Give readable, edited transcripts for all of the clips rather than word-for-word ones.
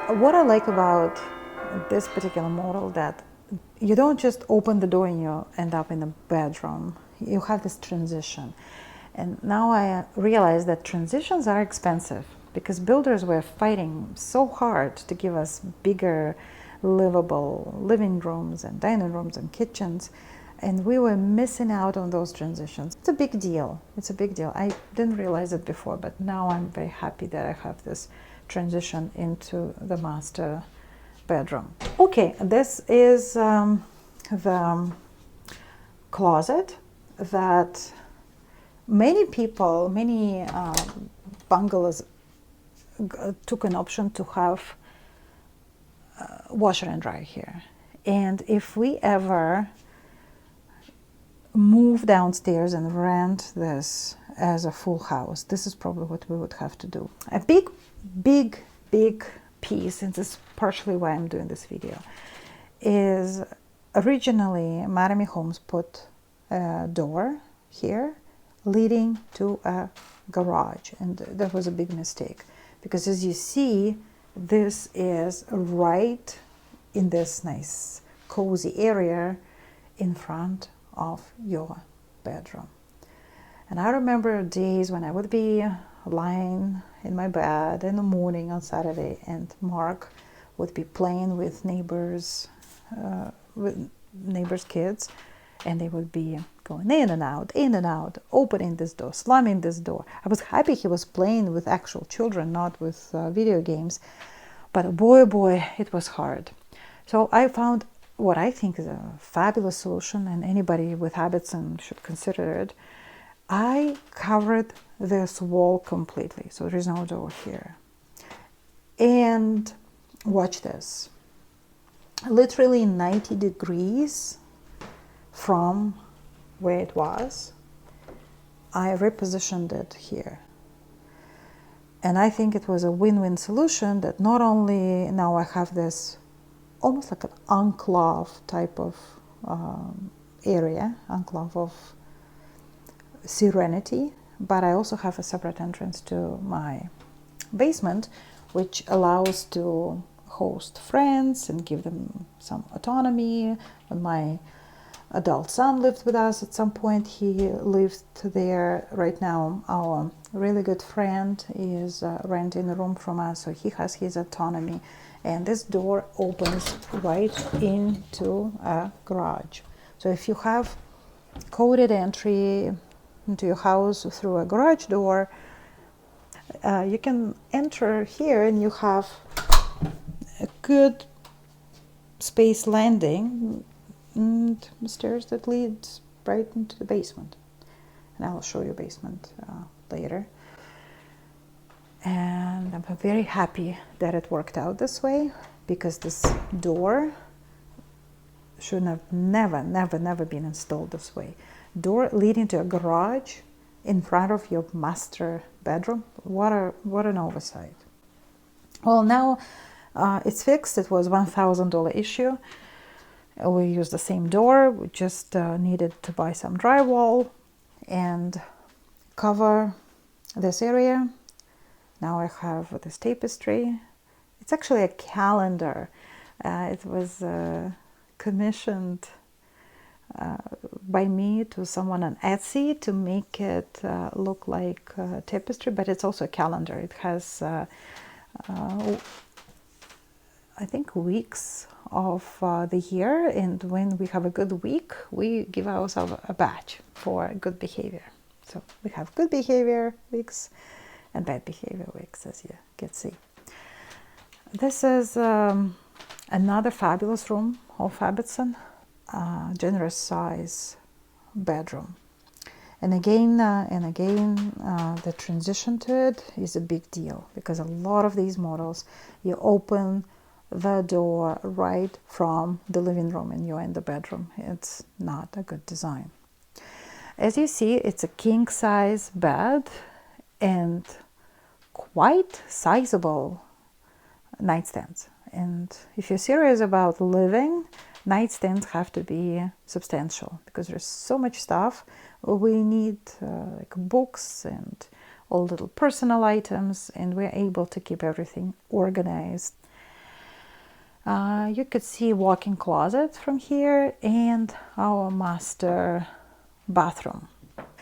What I like about this particular model that you don't just open the door and you end up in a bedroom. You have this transition. And now I realize that transitions are expensive because builders were fighting so hard to give us bigger, livable living rooms and dining rooms and kitchens. And we were missing out on those transitions. It's a big deal. It's a big deal. I didn't realize it before, but now I'm very happy that I have this transition into the master bedroom. Okay, this is the closet that many people, many bungalows took an option to have washer and dryer here. And if we ever move downstairs and rent this as a full house, this is probably what we would have to do. A big piece, and this is partially why I'm doing this video, is originally Mattamy Homes put a door here leading to a garage, and that was a big mistake because, as you see, this is right in this nice cozy area in front of your bedroom. And I remember days when I would be lying in my bed in the morning on Saturday, and Mark would be playing with neighbors' kids, and they would be going in and out, opening this door, slamming this door. I was happy he was playing with actual children, not with video games, but boy, it was hard. So I found what I think is a fabulous solution, and anybody with Abbettson should consider it. I covered this wall completely, so there is no door here. And watch this. Literally 90 degrees from where it was, I repositioned it here. And I think it was a win-win solution that not only now I have this almost like an enclave type of area, enclave of serenity, but I also have a separate entrance to my basement, which allows to host friends and give them some autonomy. When my adult son lived with us at some point, he lived there. Right now, our really good friend is renting a room from us, so he has his autonomy. And this door opens right into a garage. So if you have coded entry into your house through a garage door, you can enter here and you have a good space landing and stairs that leads right into the basement. And I'll show you basement later. And I'm very happy that it worked out this way, because this door should have never been installed this way. Door leading to a garage in front of your master bedroom. What an oversight. Well, now it's fixed. It was $1,000 issue. We used the same door. We just needed to buy some drywall and cover this area. Now I have this tapestry. It's actually a calendar. It was commissioned by me to someone on Etsy to make it look like tapestry, but it's also a calendar. It has, I think, weeks of the year, and when we have a good week, we give ourselves a badge for good behavior. So we have good behavior weeks and bad behavior weeks, as you can see. This is another fabulous room of Abbettson, generous size bedroom. And again, the transition to it is a big deal, because a lot of these models, you open the door right from the living room and you're in the bedroom. It's not a good design. As you see, it's a king size bed and quite sizable nightstands. And if you're serious about living, nightstands have to be substantial, because there's so much stuff. We need like books and all little personal items, and we're able to keep everything organized. You could see walk-in closet from here and our master bathroom.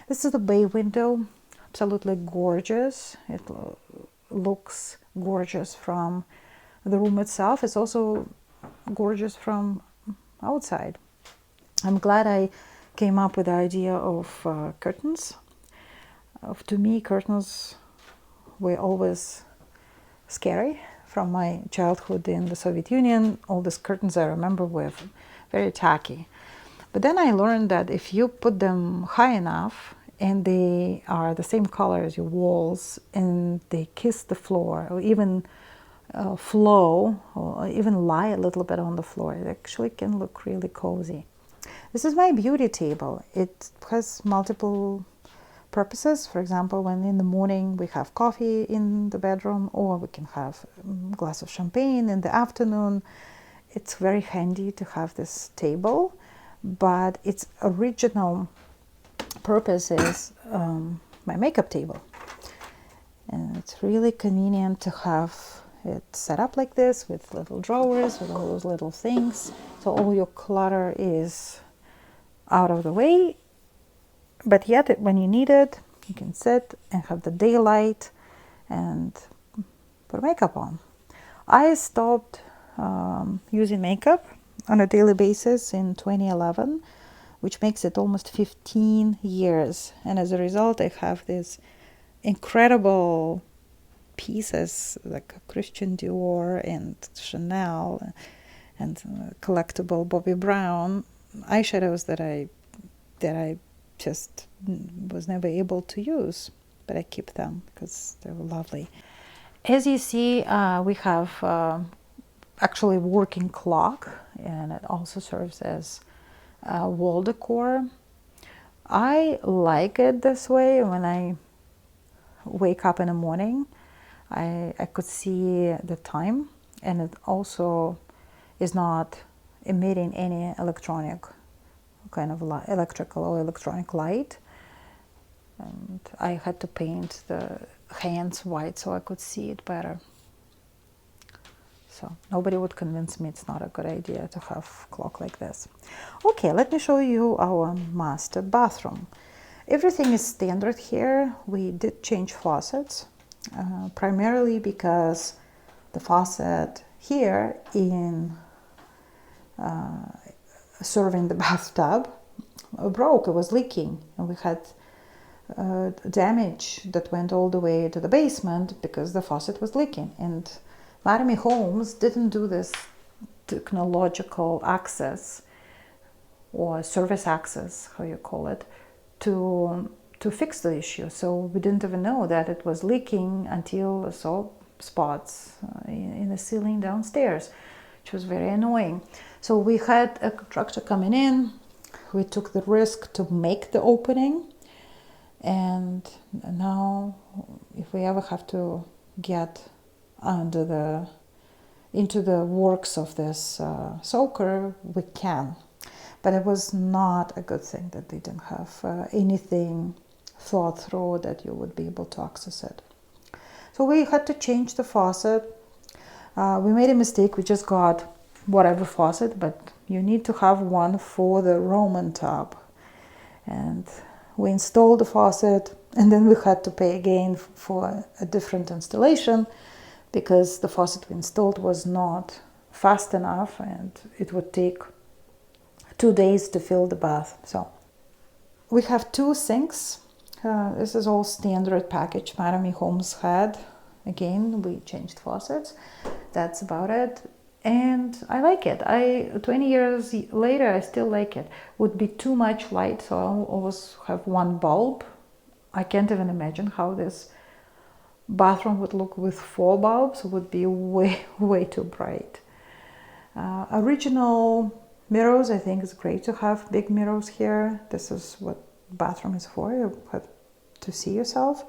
This is the bay window, absolutely gorgeous. It looks gorgeous from the room itself. It's also gorgeous from outside. I'm glad I came up with the idea of curtains. To me, curtains were always scary. From my childhood in the Soviet Union, all these curtains I remember were very tacky. But then I learned that if you put them high enough and they are the same color as your walls and they kiss the floor or even flow or even lie a little bit on the floor, it actually can look really cozy. This is my beauty table. It has multiple purposes. For example, when in the morning we have coffee in the bedroom, or we can have a glass of champagne in the afternoon. It's very handy to have this table, but its original purpose is my makeup table. And it's really convenient to have it set up like this with little drawers, with all those little things. So all your clutter is out of the way. But yet, when you need it, you can sit and have the daylight and put makeup on. I stopped using makeup on a daily basis in 2011, which makes it almost 15 years. And as a result, I have these incredible pieces like Christian Dior and Chanel and collectible Bobbi Brown eyeshadows that I just was never able to use, but I keep them because they're lovely. As you see, we have actually working clock, and it also serves as wall decor. I like it this way. When I wake up in the morning, I could see the time, and it also is not emitting any electronic kind of electrical or electronic light. And I had to paint the hands white so I could see it better. So nobody would convince me it's not a good idea to have a clock like this. Okay, let me show you our master bathroom. Everything is standard here. We did change faucets, primarily because the faucet here in serving the bathtub broke. It was leaking, and we had damage that went all the way to the basement because the faucet was leaking. And Mattamy Homes didn't do this technological access or service access, how you call it, to fix the issue. So we didn't even know that it was leaking until I saw spots in the ceiling downstairs, which was very annoying. So we had a contractor coming in. We took the risk to make the opening, and now if we ever have to get into the works of this soaker, we can. But it was not a good thing that they didn't have anything thought through that you would be able to access it. So we had to change the faucet. We made a mistake. We just got whatever faucet, but you need to have one for the Roman tub. And we installed the faucet, and then we had to pay again for a different installation because the faucet we installed was not fast enough, and it would take 2 days to fill the bath. So we have 2 sinks. This is all standard package Mattamy Homes had. Again, we changed faucets. That's about it. And I like it. 20 years later, I still like it. Would be too much light, so I'll always have one bulb. I can't even imagine how this bathroom would look with 4 bulbs. It would be way too bright. Original mirrors, I think it's great to have big mirrors here. This is what bathroom is for. You have to see yourself.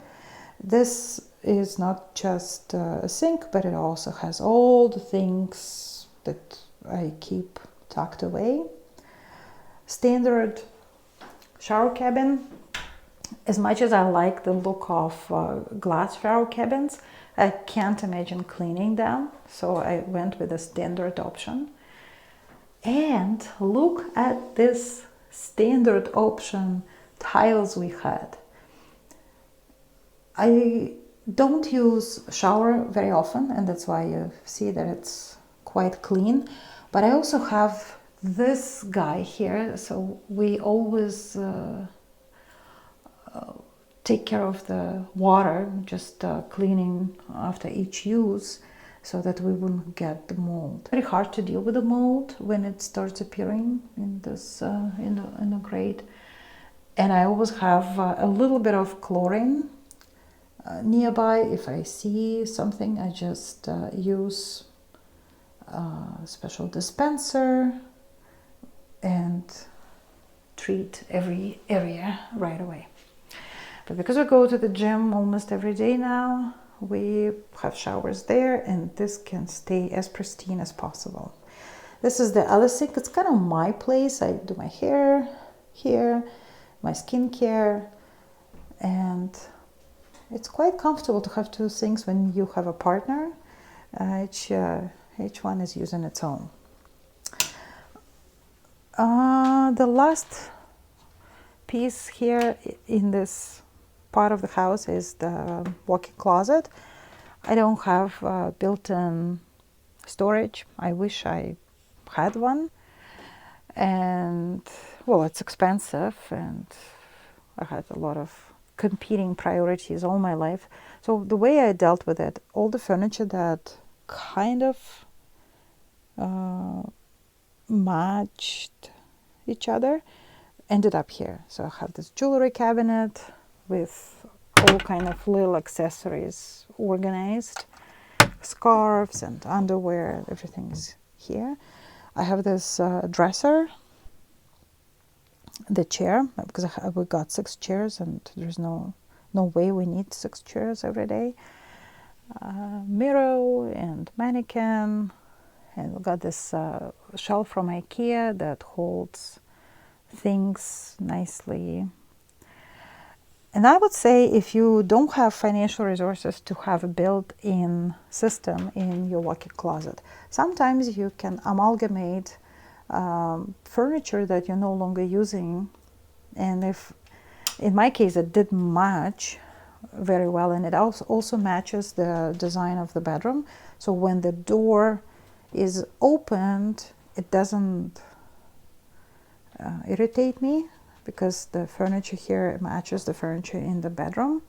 This is not just a sink, but it also has all the things that I keep tucked away. Standard shower cabin. As much as I like the look of glass shower cabins, I can't imagine cleaning them, so I went with a standard option. And look at this standard option tiles we had. I don't use shower very often, and that's why you see that it's quite clean. But I also have this guy here, so we always take care of the water, just cleaning after each use, so that we wouldn't get the mold. Very hard to deal with the mold when it starts appearing in this in the grate. And I always have a little bit of chlorine nearby. If I see something, I just use a special dispenser and treat every area right away. But because we go to the gym almost every day now, we have showers there, and this can stay as pristine as possible. This is the other sink. It's kind of my place. I do my hair here, my skincare, and it's quite comfortable to have two sinks when you have a partner. Each one is using its own. The last piece here in this part of the house is the walk-in closet. I don't have built-in storage. I wish I had one, and well, it's expensive, and I had a lot of competing priorities all my life. So the way I dealt with it, all the furniture that kind of matched each other ended up here. So I have this jewelry cabinet with all kind of little accessories organized, scarves and underwear, everything is here. I have this dresser, the chair, because we got 6 chairs and there's no way we need 6 chairs every day. Mirror and mannequin, and we got this shelf from IKEA that holds things nicely. And I would say if you don't have financial resources to have a built-in system in your walk-in closet, sometimes you can amalgamate furniture that you're no longer using. And if, in my case, it did match very well, and it also matches the design of the bedroom. So when the door is opened, it doesn't irritate me, because the furniture here matches the furniture in the bedroom.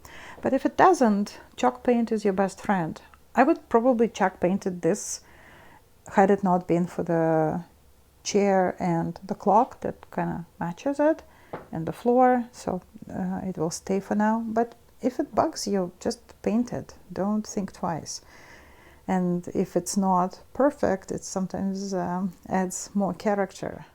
But if it doesn't, chalk paint is your best friend. I would probably chalk painted this had it not been for the chair and the clock that kind of matches it, and the floor, so it will stay for now. But if it bugs you, just paint it. Don't think twice. And if it's not perfect, it sometimes adds more character.